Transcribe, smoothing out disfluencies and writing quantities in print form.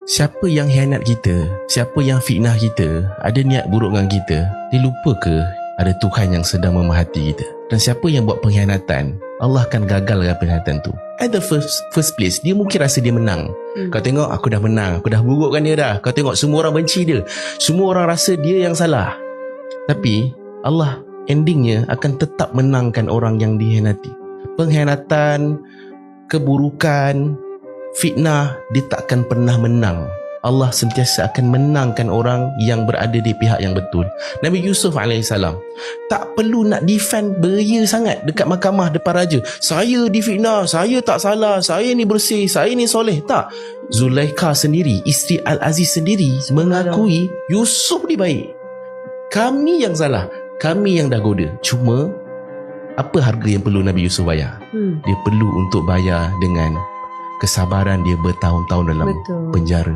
Siapa yang hianat kita, siapa yang fitnah kita, ada niat buruk dengan kita, dia lupa ke ada Tuhan yang sedang memerhati kita? Dan siapa yang buat pengkhianatan, Allah akan gagalkan pengkhianatan tu. At the first place, dia mungkin rasa dia menang. Kau tengok, aku dah menang, aku dah burukkan dia dah. Kau tengok, semua orang benci dia, semua orang rasa dia yang salah. Tapi Allah endingnya akan tetap menangkan orang yang dikhianati. Pengkhianatan, keburukan, fitnah, dia takkan pernah menang. Allah sentiasa akan menangkan orang yang berada di pihak yang betul. Nabi Yusuf AS tak perlu nak defend beria sangat dekat mahkamah depan raja. Saya difitnah, saya tak salah, saya ni bersih, saya ni soleh. Tak. Zulaikha sendiri, isteri Al-Aziz sendiri mengakui Yusuf ni baik. Kami yang salah, kami yang dah goda. Cuma apa harga yang perlu Nabi Yusuf bayar? Dia perlu untuk bayar dengan kesabaran dia bertahun-tahun dalam penjara.